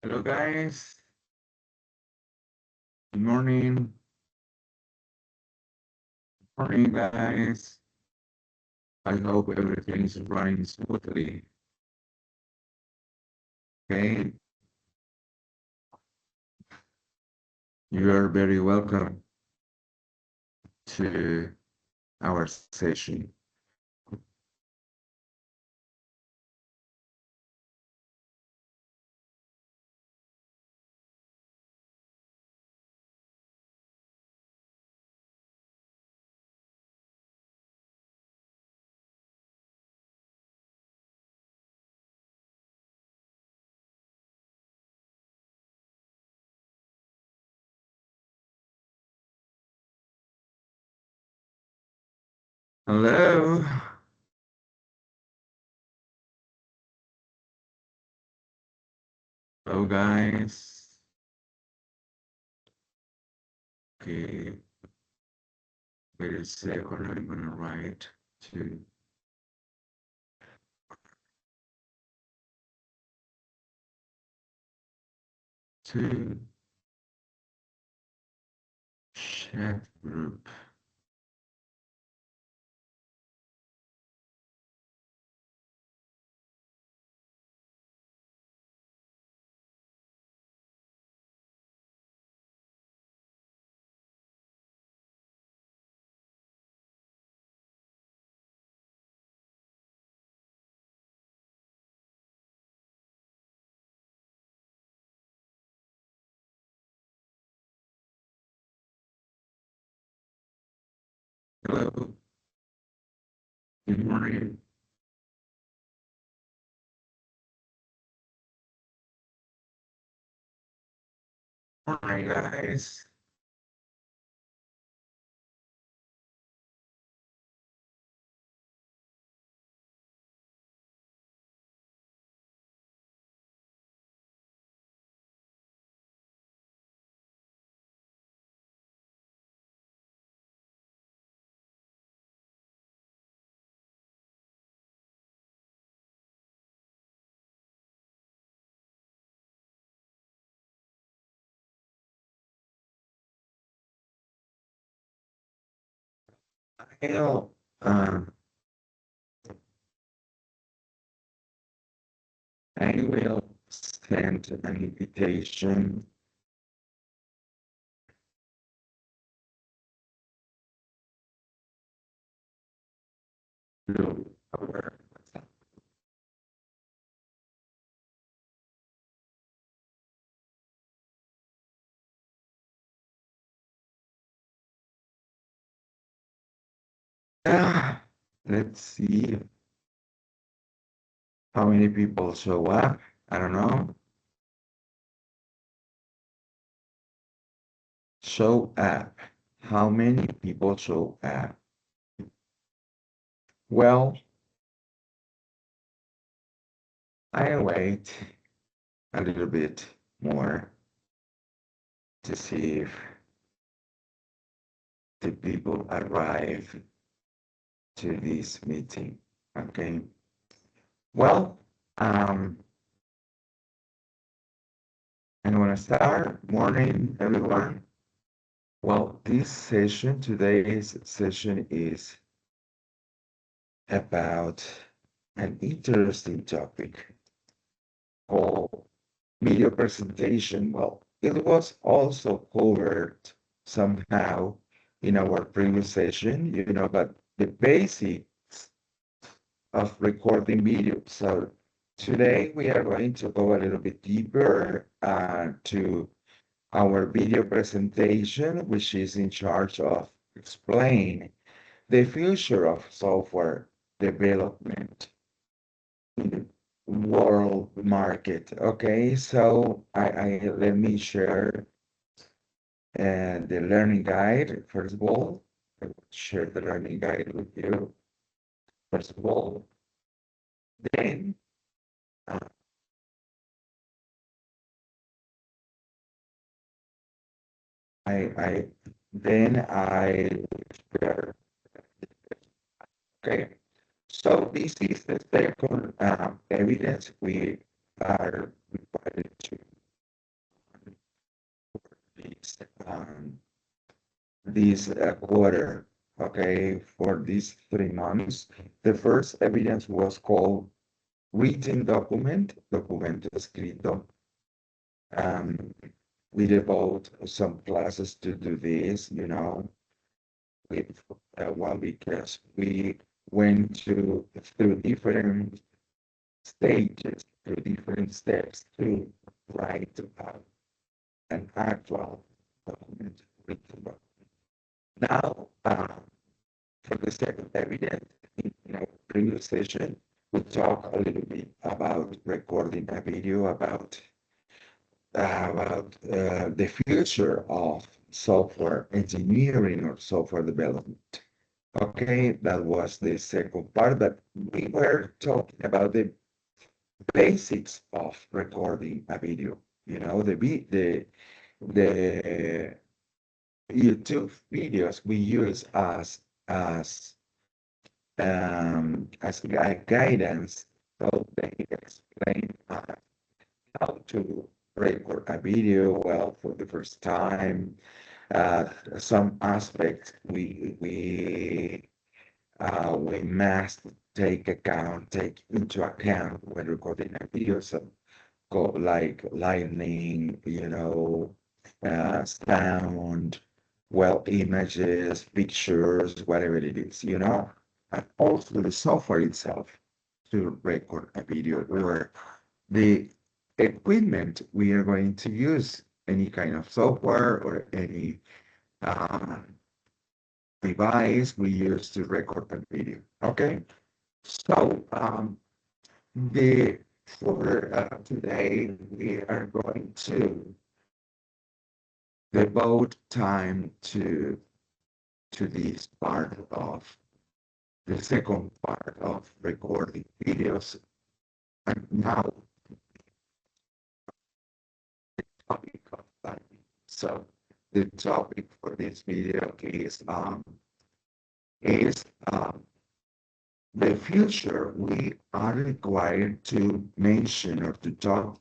Hello guys, good morning. Morning guys. I hope everything is running smoothly. Okay, you are very welcome to our session. Hello, hello guys. Okay, wait a second. I'm gonna write to chat group. Hello, good morning. Morning guys. Hello. I will send an invitation to our Ah, let's see how many people show up. I don't know. Show up. How many people show up? Well, I'll wait a little bit more to see if the people arrive to this meeting. Okay. Well, I'm gonna start. Morning, everyone. Well, this session, today's session is about an interesting topic called video presentation. Well, it was also covered somehow in our previous session, but the basics of recording video. So today we are going to go a little bit deeper to our video presentation, which is in charge of explain the future of software development in the world market. Okay, so I let me share the learning guide. First of all, I will share the learning guide with you. First of all, then uh, I then I share. Okay, so this is the second evidence we are required to um, this quarter, okay, for these 3 months. The first evidence was called written document, documento escrito. Um, we devote some classes to do this, with well, because we went through different stages, through different steps to write an actual document, written document. Now, for the second evidence, in our previous session, we talked a little bit about recording a video, about the future of software engineering or software development. Okay, that was the second part, but we were talking about the basics of recording a video. The YouTube videos we use as guidance, so they explain how to record a video well for the first time. Some aspects we must take into account when recording a video. So go like lightning, sound, well, images, pictures, whatever it is. And also the software itself to record a video or the equipment we are going to use, any kind of software or any um, device we use to record a video. Okay, so the for today we are going to devote time to this part of the second part of recording videos. And now topic of lighting. So the topic for this video is the future. We are required to mention or to talk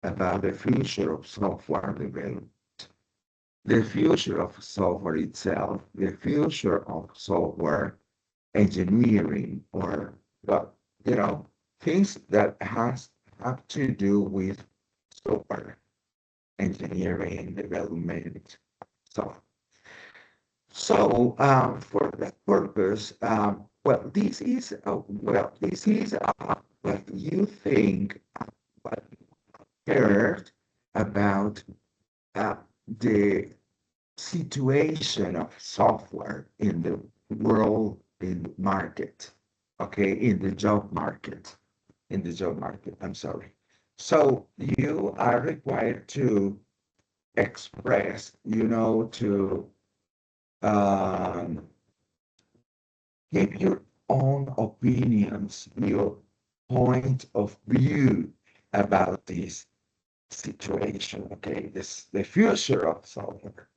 about the future of software development, the future of software itself, the future of software engineering, or well, things that have to do with software engineering development. So for that purpose, this is what you think, what you heard about uh, the situation of software in the world, in the market, okay, in the job market, I'm sorry. So you are required to express, to um, give your own opinions, your point of view about this situation, okay? The future of software,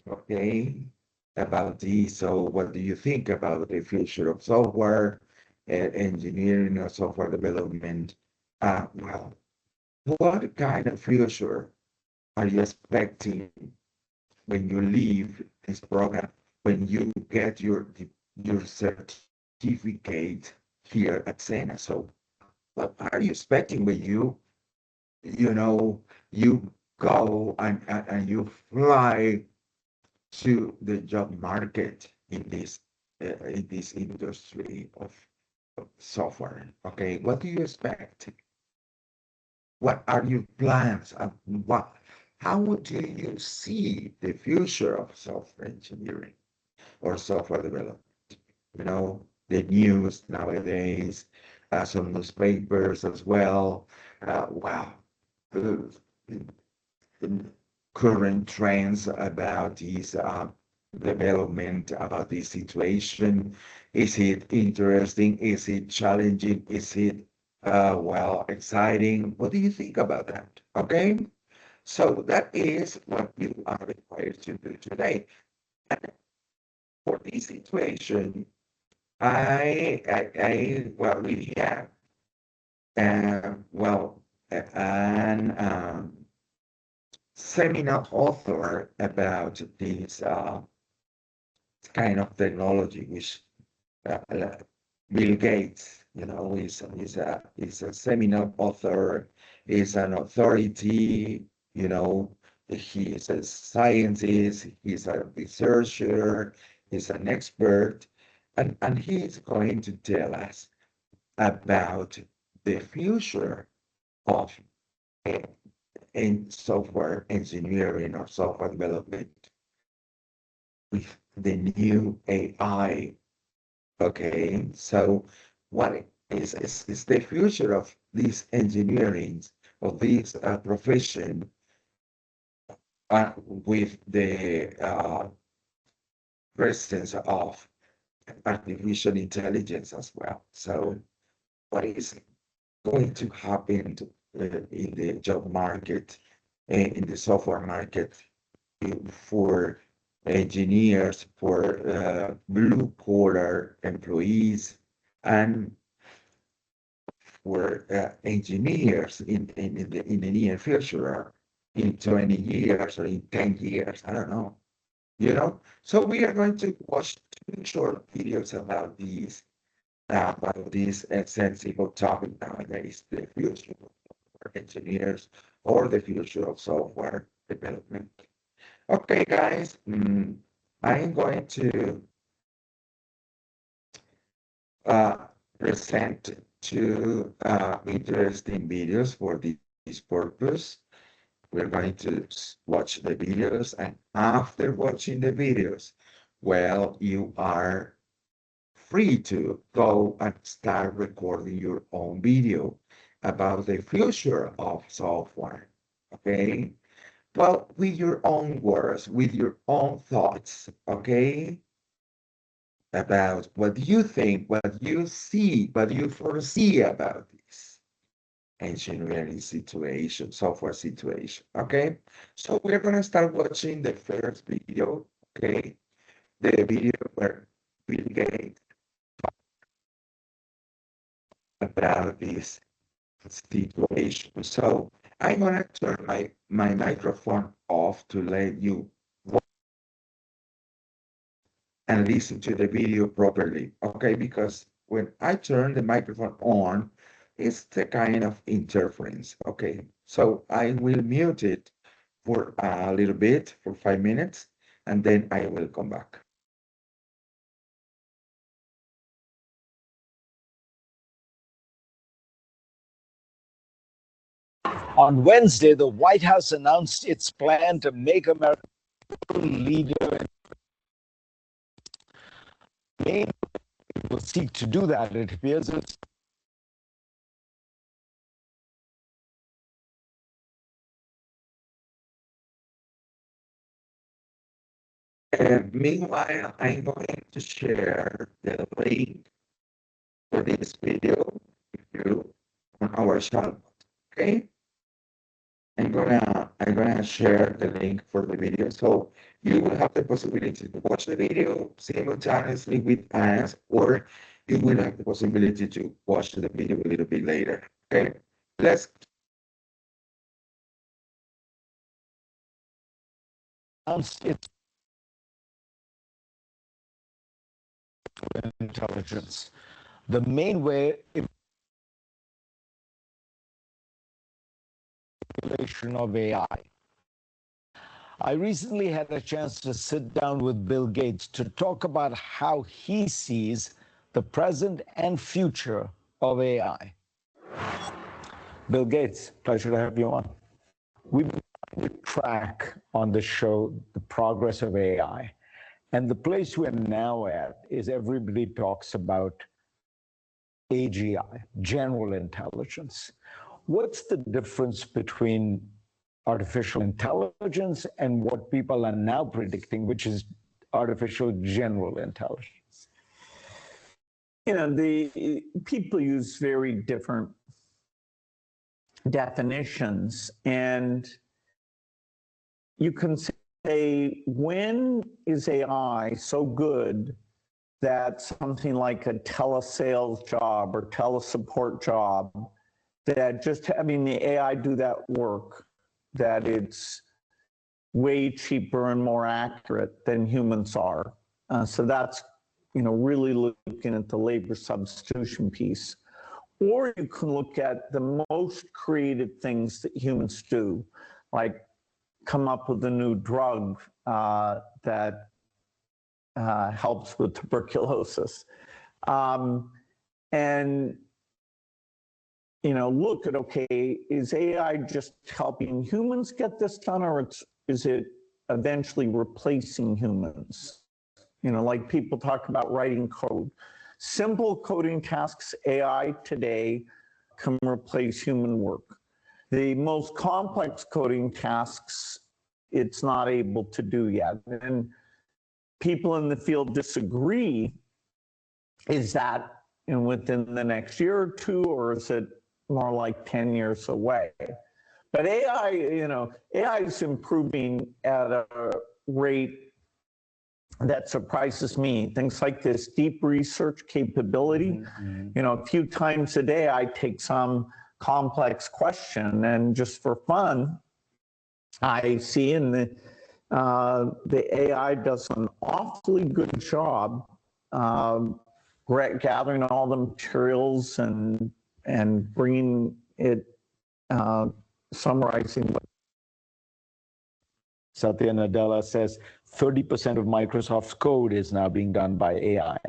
okay? About this. So what do you think about the future of software, engineering or software development? Well, what kind of future are you expecting when you leave this program, when you get your certificate here at Sena? So what are you expecting when you go and you fly to the job market in this industry of software? Okay, what do you expect? What are your plans? How do you see the future of software engineering or software development? The news nowadays, some newspapers as well. Wow, the current trends about this development, about this situation. Is it interesting? Is it challenging? Is it, exciting? What do you think about that? Okay. So that is what you are required to do today. And for this situation, we have, uh, well, an seminar author about this kind of technology, which Bill Gates, is a seminar author, is an authority, you know, he is a scientist, he's a researcher, he's an expert, and he is going to tell us about the future of uh, in software engineering or software development with the new AI. Okay, so what is the future of this engineering, of this profession, with the presence of artificial intelligence as well? So, what is going to happen in the job market, in the software market, for engineers, for blue collar employees, and for engineers in the near future, in 20 years or in 10 years, I don't know, So we are going to watch two short videos about this sensible topic nowadays, the future of engineers or the future of software development. Okay, guys, I'm going to uh, present two interesting videos for this purpose. We're going to watch the videos, and after watching the videos, well, you are free to go and start recording your own video about the future of software. Okay? Well, with your own words, with your own thoughts, okay? About what you think, what you see, what you foresee about this engineering situation, software situation, okay? So we're gonna start watching the first video, okay? The video where Bill Gates about this situation. So I'm gonna turn my microphone off to let you and listen to the video properly, okay? Because when I turn the microphone on, it's the kind of interference, okay? So I will mute it for a little bit, for 5 minutes, and then I will come back. On Wednesday, the White House announced its plan to make America a leader. Maine will seek to do that. It appears it's And meanwhile, I'm going to share the link for this video with you on our channel, okay? I'm gonna share the link for the video, so you will have the possibility to watch the video simultaneously with us, or you will have the possibility to watch the video a little bit later. Okay, let's. announced its intelligence. The main way evaluation of AI. I recently had a chance to sit down with Bill Gates to talk about how he sees the present and future of AI. Bill Gates, pleasure to have you on. We've been trying to track on the show the progress of AI. And the place we're now at is everybody talks about AGI, general intelligence. What's the difference between artificial intelligence and what people are now predicting, which is artificial general intelligence? The people use very different definitions, and you can say, when is AI so good that something like a telesales job or telesupport job, that just having the AI do that work, that it's way cheaper and more accurate than humans are. So that's, really looking at the labor substitution piece. Or you can look at the most creative things that humans do, like come up with a new drug that helps with tuberculosis. And look at, okay, is AI just helping humans get this done, or is it eventually replacing humans? Like people talk about writing code. Simple coding tasks, AI today can replace human work. The most complex coding tasks, it's not able to do yet. And people in the field disagree. Is that within the next year or two, or is it more like 10 years away? But AI is improving at a rate that surprises me. Things like this deep research capability. A few times a day, I take some complex question, and just for fun, I see in the AI does an awfully good job gathering all the materials and bringing it, summarizing what. Satya Nadella says 30% of Microsoft's code is now being done by AI.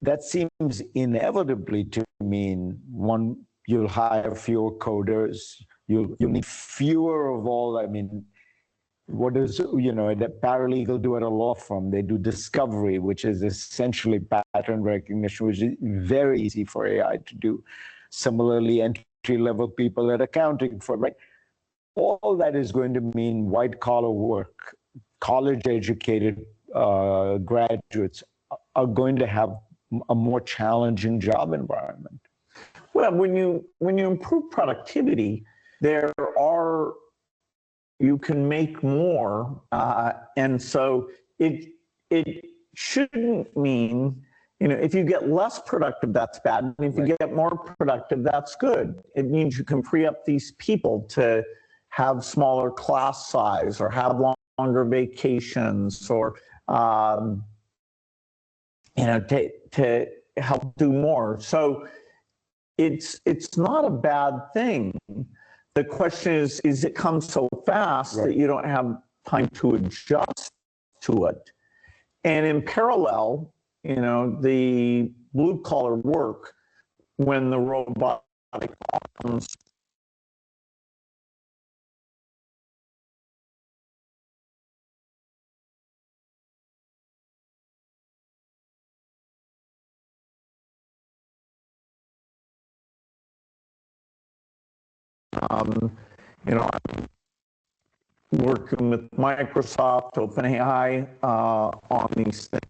That seems inevitably to mean, one, you'll hire fewer coders, you'll need fewer of all. I mean, what does the paralegal do at a law firm? They do discovery, which is essentially pattern recognition, which is very easy for AI to do. Similarly, entry-level people at accounting firm, right? All that is going to mean white-collar work. College-educated graduates are going to have a more challenging job environment. Well, when you improve productivity, you can make more, and so it shouldn't mean, if you get less productive, that's bad. And if you get more productive, that's good. It means you can free up these people to have smaller class size, or have longer vacations, or to help do more. So it's not a bad thing. The question is it comes so fast that you don't have time to adjust to it. And in parallel, the blue collar work, when the robotic arms I'm working with Microsoft, OpenAI on these things.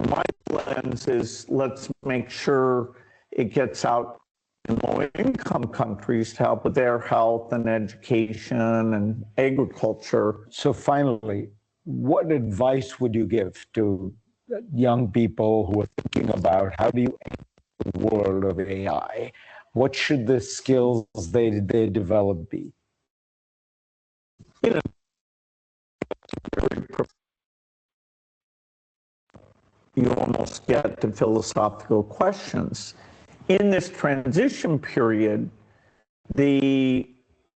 My lens is, let's make sure it gets out in low-income countries to help with their health and education and agriculture. So finally, what advice would you give to young people who are thinking about how do you enter the world of AI? What should the skills they develop be? You almost get to philosophical questions. In this transition period, the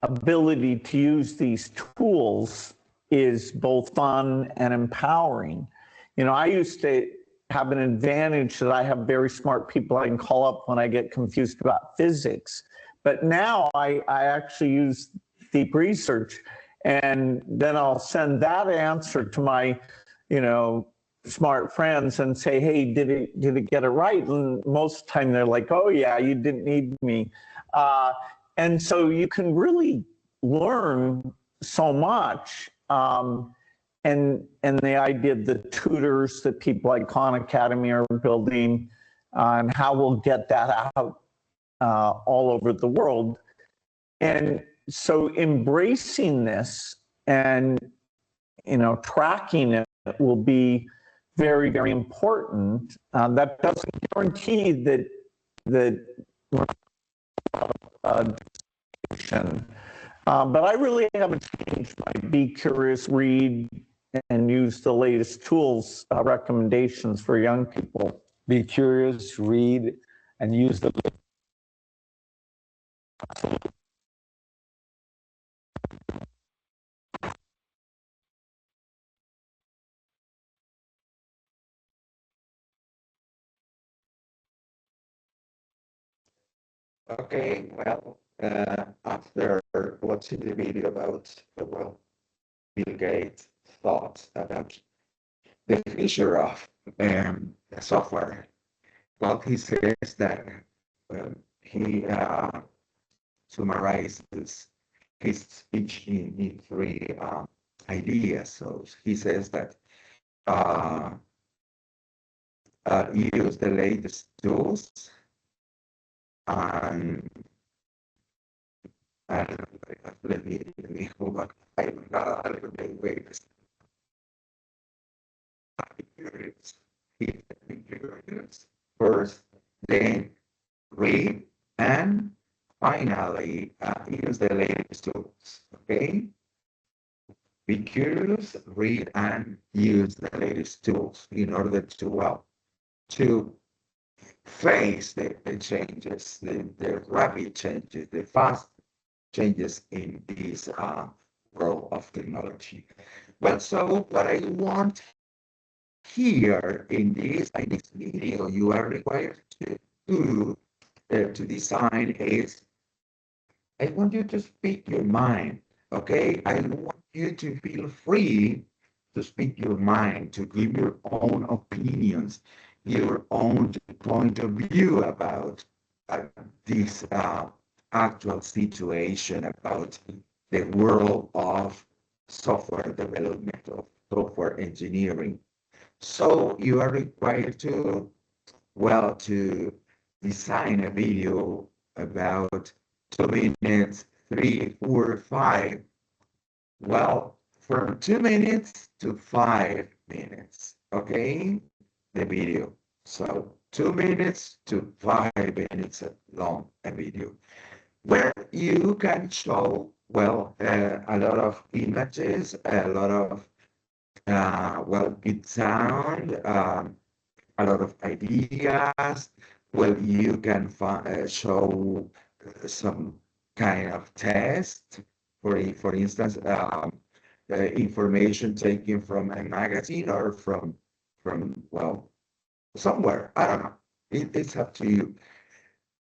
ability to use these tools is both fun and empowering. I used to have an advantage that I have very smart people I can call up when I get confused about physics. But now I actually use deep research, and then I'll send that answer to my, smart friends and say, hey, did it get it right? And most of the time they're like, oh yeah, you didn't need me. And so you can really learn so much. And the idea of the tutors that people like Khan Academy are building, and how we'll get that out all over the world. And so embracing this and tracking it will be very, very important. That doesn't guarantee that But I really haven't changed my be curious, read, and use the latest tools recommendations for young people. Be curious, read, and use the. Okay, well, after watching the video about, well, Bill Gates' thoughts about the future of software, well, he says that he summarizes his speech in three ideas. So he says that uh, use the latest tools and let me hold on. I'm not a little bit wait. First, then read, and finally use the latest tools. Okay, be curious, read, and use the latest tools in order to, well, to face the changes, the rapid changes, the fast changes in this world of technology. Well, so what I want here in this video, you are required to do to design is, I want you to speak your mind, okay? I want you to feel free to speak your mind, to give your own opinions, your own point of view about this actual situation, about the world of software development, of software engineering. So you are required to, well, to design a video about 2 minutes, 3, 4, 5. Well, from 2 minutes to 5 minutes, okay? The video. So 2 minutes to 5 minutes long, a video, where you can show, well, a lot of images, a lot of, well, good sound, a lot of ideas. Well, you can show some kind of test, for instance, information taken from a magazine or from well, somewhere. I don't know. It's up to you.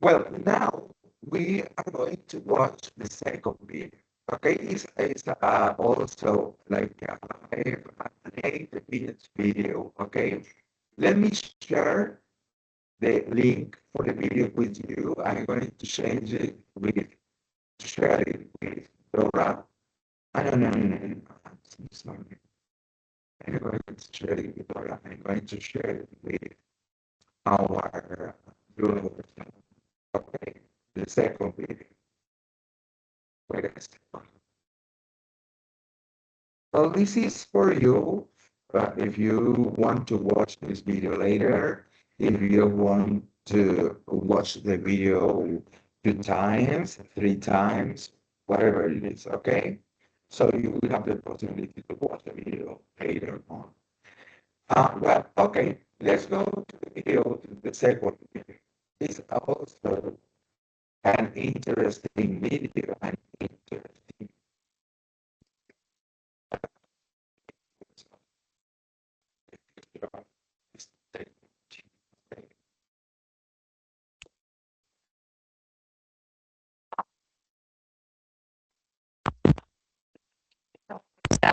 Well, now we are going to watch the second video. Okay, it's also like an 8 minutes video. Okay, let me share the link for the video with you. I'm going to change it with, share it with Dora. I don't know. No. Sorry. I'm going to share it with Dora. I'm going to share it with our viewers. Okay, the second video. Wait a second. Well, this is for you. If you want to watch this video later, if you want to watch the video 2 times, 3 times, whatever it is, okay? So you will have the possibility to watch the video later on. Well, okay, let's go to the video, to the second video. It's also an interesting video, an interesting.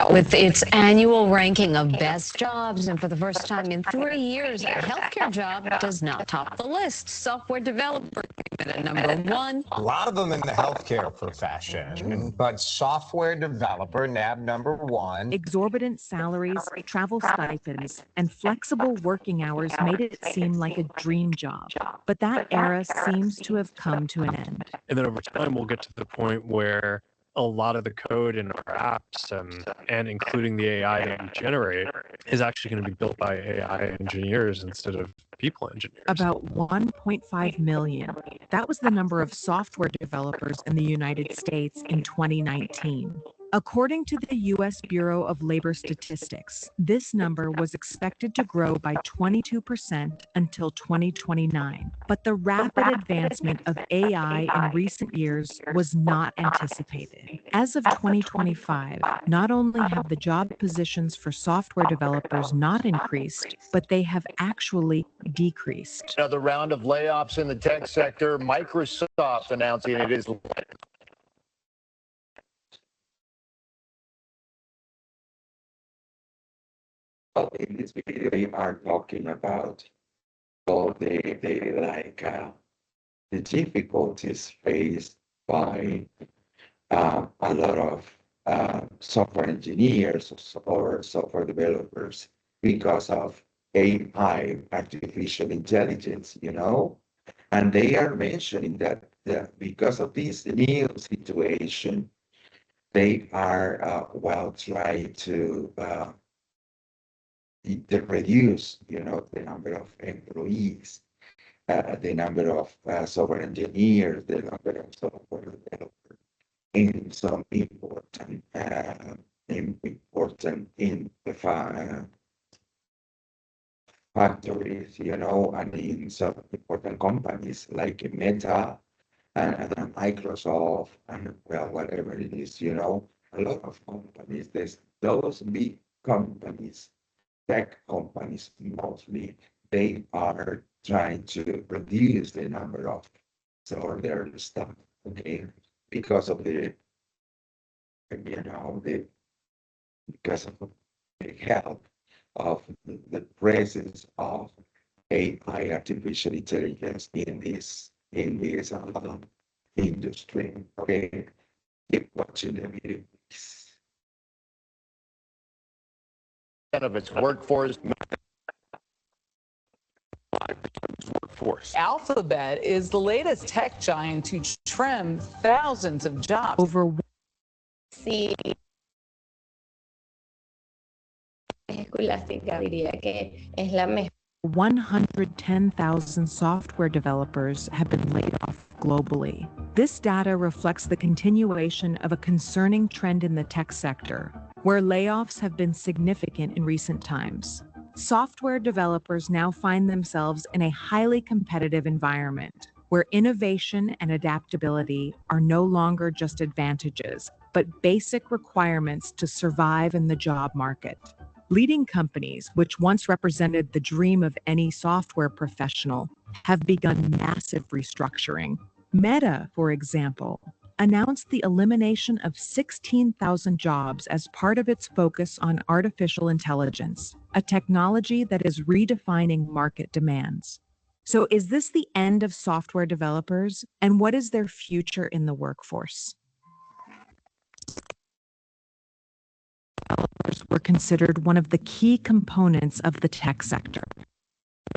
With its annual ranking of best jobs, and for the first time in 3 years, a healthcare job does not top the list. Software developer came in at #1. A lot of them in the healthcare profession, but software developer nabbed #1. Exorbitant salaries, travel stipends, and flexible working hours made it seem like a dream job. But that era seems to have come to an end. And then over time, we'll get to the point where a lot of the code in our apps and including the AI that we generate is actually going to be built by AI engineers instead of people engineers. About 1.5 million. That was the number of software developers in the United States in 2019. According to the U.S. Bureau of Labor Statistics, this number was expected to grow by 22% until 2029. But the rapid advancement of AI in recent years was not anticipated. As of 2025, not only have the job positions for software developers not increased, but they have actually decreased. Another round of layoffs in the tech sector. Microsoft announcing it is Well, in this video, they are talking about all the difficulties faced by a lot of software engineers or software developers because of AI, artificial intelligence, and they are mentioning that because of this new situation, they are trying to reduce, the number of employees, the number of software engineers, the number of software developers in some important in the factories, and in some important companies like Meta and Microsoft and whatever it is, a lot of companies. Those big companies, tech companies mostly, they are trying to reduce the number of their staff, okay, because of because of the help of the presence of AI, artificial intelligence in this industry. Okay, keep watching the video, please. of its workforce. Alphabet is the latest tech giant to trim thousands of jobs. Over Sí, escolástica diría que es la mejor. 110,000 software developers have been laid off globally. This data reflects the continuation of a concerning trend in the tech sector, where layoffs have been significant in recent times. Software developers now find themselves in a highly competitive environment, where innovation and adaptability are no longer just advantages, but basic requirements to survive in the job market. Leading companies, which once represented the dream of any software professional, have begun massive restructuring. Meta, for example, announced the elimination of 16,000 jobs as part of its focus on artificial intelligence, a technology that is redefining market demands. So is this the end of software developers, and what is their future in the workforce? Developers were considered one of the key components of the tech sector.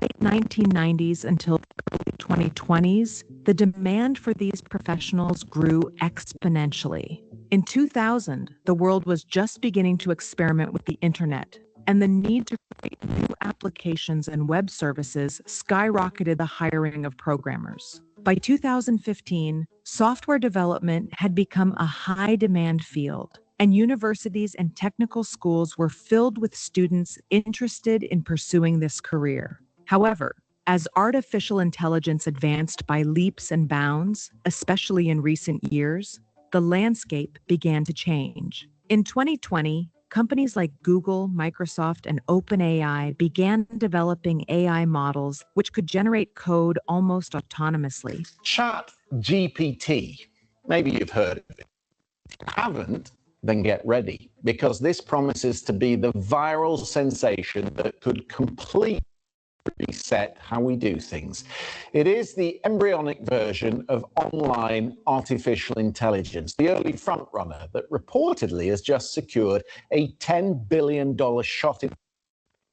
Late 1990s until the early 2020s, the demand for these professionals grew exponentially. In 2000, the world was just beginning to experiment with the internet, and the need to create new applications and web services skyrocketed the hiring of programmers. By 2015, software development had become a high-demand field, and universities and technical schools were filled with students interested in pursuing this career. However, as artificial intelligence advanced by leaps and bounds, especially in recent years, the landscape began to change. In 2020, companies like Google, Microsoft, and OpenAI began developing AI models which could generate code almost autonomously. ChatGPT. Maybe you've heard of it. If you haven't, then get ready, because this promises to be the viral sensation that could completely reset how we do things. It is the embryonic version of online artificial intelligence, the early frontrunner that reportedly has just secured a $10 billion shot in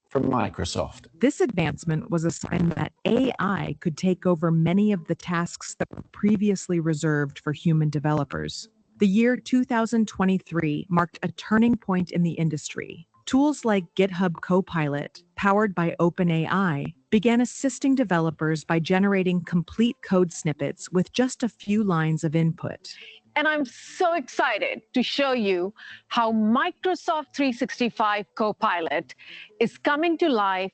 from Microsoft. This advancement was a sign that AI could take over many of the tasks that were previously reserved for human developers. The year 2023 marked a turning point in the industry. Tools like GitHub Copilot, powered by OpenAI, began assisting developers by generating complete code snippets with just a few lines of input. And I'm so excited to show you how Microsoft 365 Copilot is coming to life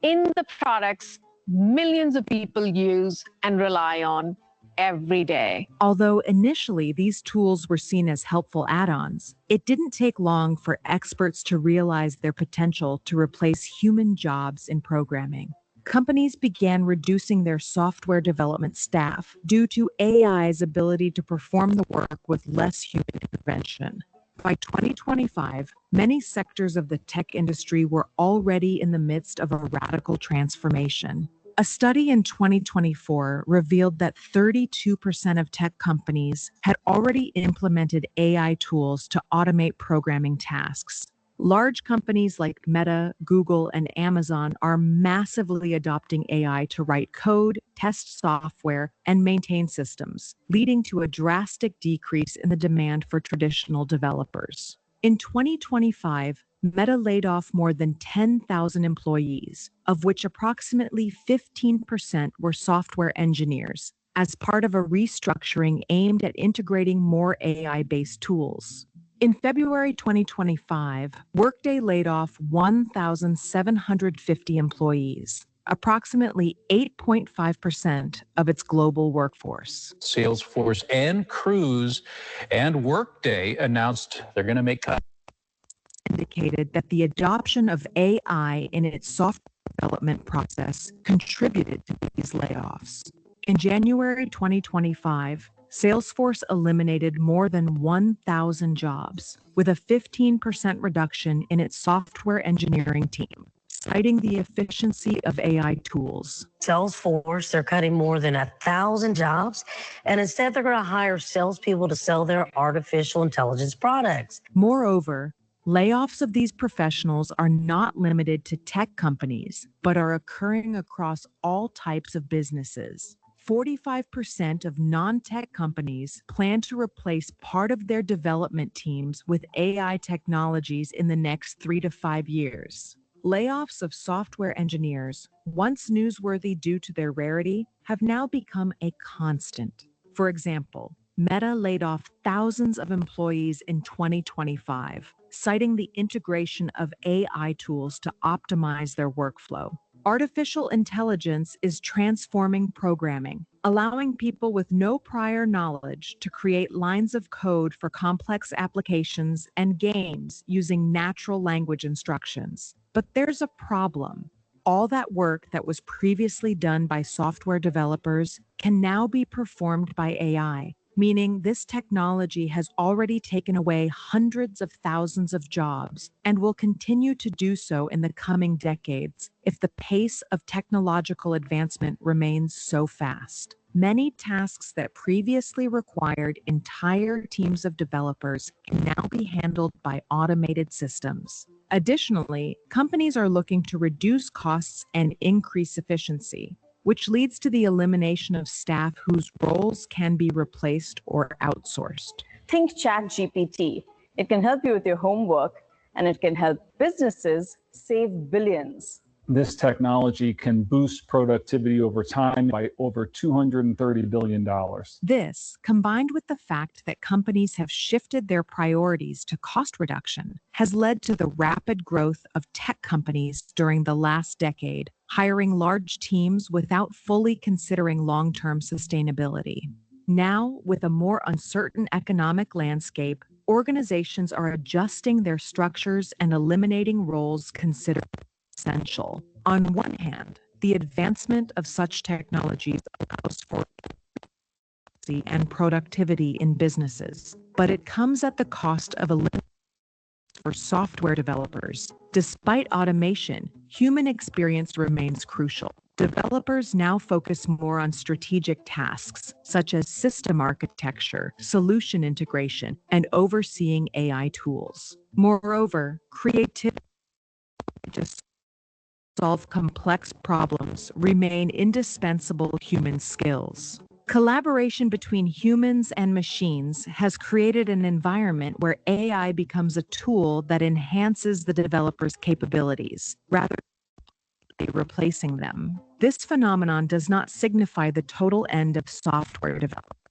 in the products millions of people use and rely on every day. Although initially these tools were seen as helpful add-ons, it didn't take long for experts to realize their potential to replace human jobs in programming. Companies began reducing their software development staff due to AI's ability to perform the work with less human intervention. By 2025, many sectors of the tech industry were already in the midst of a radical transformation. A study in 2024 revealed that 32% of tech companies had already implemented AI tools to automate programming tasks. Large companies like Meta, Google, and Amazon are massively adopting AI to write code, test software, and maintain systems, leading to a drastic decrease in the demand for traditional developers. In 2025, Meta laid off more than 10,000 employees, of which approximately 15% were software engineers, as part of a restructuring aimed at integrating more AI-based tools. In February 2025, Workday laid off 1,750 employees, approximately 8.5% of its global workforce. Salesforce and Cruise and Workday announced they're going to make cuts. Indicated that the adoption of AI in its software development process contributed to these layoffs. In January 2025, Salesforce eliminated more than 1,000 jobs, with a 15% reduction in its software engineering team, citing the efficiency of AI tools. Salesforce, they're cutting more than 1,000 jobs, and instead they're going to hire salespeople to sell their artificial intelligence products. Moreover, layoffs of these professionals are not limited to tech companies, but are occurring across all types of businesses. 45% of non-tech companies plan to replace part of their development teams with AI technologies in the next 3 to 5 years. Layoffs of software engineers, once newsworthy due to their rarity, have now become a constant. For example, Meta laid off thousands of employees in 2025, citing the integration of AI tools to optimize their workflow. Artificial intelligence is transforming programming, allowing people with no prior knowledge to create lines of code for complex applications and games using natural language instructions. But there's a problem. All that work that was previously done by software developers can now be performed by AI, meaning this technology has already taken away hundreds of thousands of jobs and will continue to do so in the coming decades if the pace of technological advancement remains so fast. Many tasks that previously required entire teams of developers can now be handled by automated systems. Additionally, companies are looking to reduce costs and increase efficiency, which leads to the elimination of staff whose roles can be replaced or outsourced. Think ChatGPT. It can help you with your homework, and it can help businesses save billions. This technology can boost productivity over time by over $230 billion. This, combined with the fact that companies have shifted their priorities to cost reduction, has led to the rapid growth of tech companies during the last decade, hiring large teams without fully considering long-term sustainability. Now, with a more uncertain economic landscape, organizations are adjusting their structures and eliminating roles considered essential. On one hand, the advancement of such technologies allows for efficiency and productivity in businesses, but it comes at the cost of elimination for software developers. Despite automation, human experience remains crucial. Developers now focus more on strategic tasks, such as system architecture, solution integration, and overseeing AI tools. Moreover, creativity to solve complex problems remain indispensable human skills. Collaboration between humans and machines has created an environment where AI becomes a tool that enhances the developer's capabilities rather than replacing them. This phenomenon does not signify the total end of software development.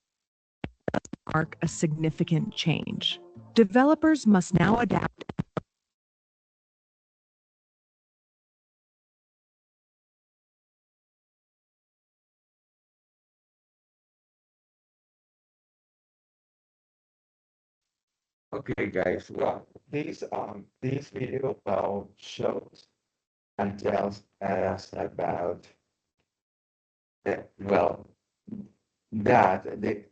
It does mark a significant change. Developers must now adapt. Okay, guys. Well, this video shows and tells us about well, that the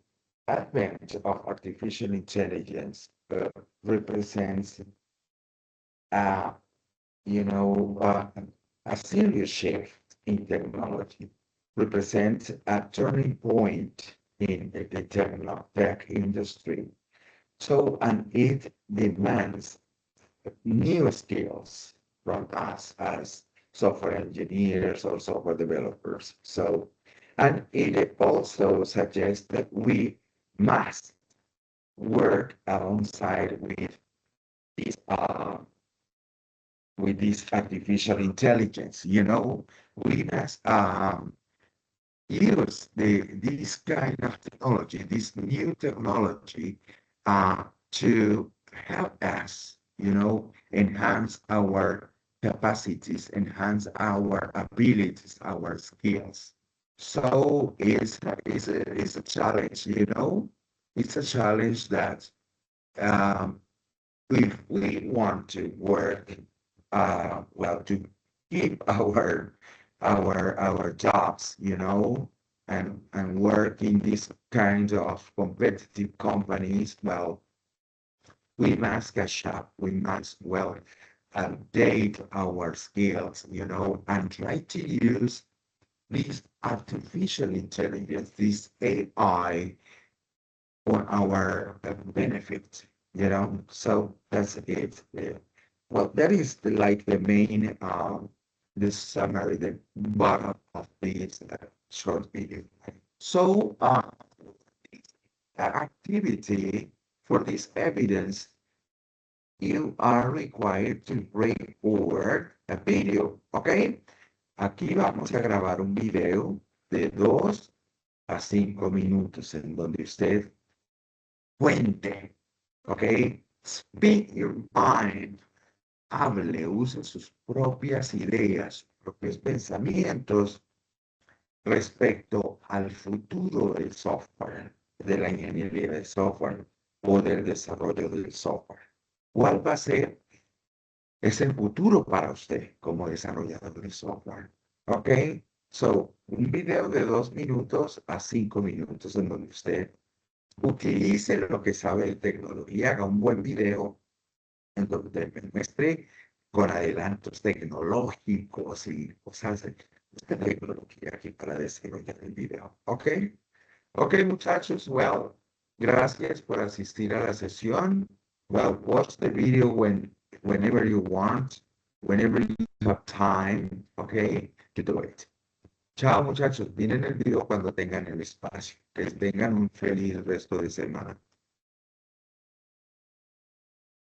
advent of artificial intelligence represents, uh, a serious shift in technology, represents a turning point in the tech industry. So, and it demands new skills from us as software engineers or software developers. So, and it also suggests that we must work alongside this uh, with this artificial intelligence. We must use this kind of technology, this new technology, to help us, enhance our capacities, enhance our abilities, our skills. So it's a challenge, It's a challenge that, um, if we want to work, to keep our jobs, and work in these kinds of competitive companies, well, we must catch up. We must, update our skills, and try to use this artificial intelligence, this AI, for our benefit, So that's it. Well, that is like the main, the summary, the bottom of this short video. So, activity for this evidence, you are required to bring forward a video, ¿ok? Aquí vamos a grabar un video de 2 a 5 minutos en donde usted cuente, ¿ok? Speak your mind. Hable, use sus propias ideas, sus propios pensamientos respecto al futuro del software, de la ingeniería de software o del desarrollo del software. ¿Cuál va a ser ese futuro para usted como desarrollador de software? ¿Ok? So, un video de 2 minutos a 5 minutos en donde usted utilice lo que sabe de tecnología, haga un buen video en donde me muestre con adelantos tecnológicos y cosas de tecnología aquí para desarrollar el video. ¿Ok? Ok, muchachos. Well, gracias por asistir a la sesión. Well, watch the video whenever you want, whenever you have time, okay, to do it. Chao, muchachos. Miren el video cuando tengan el espacio. Que tengan un feliz resto de semana.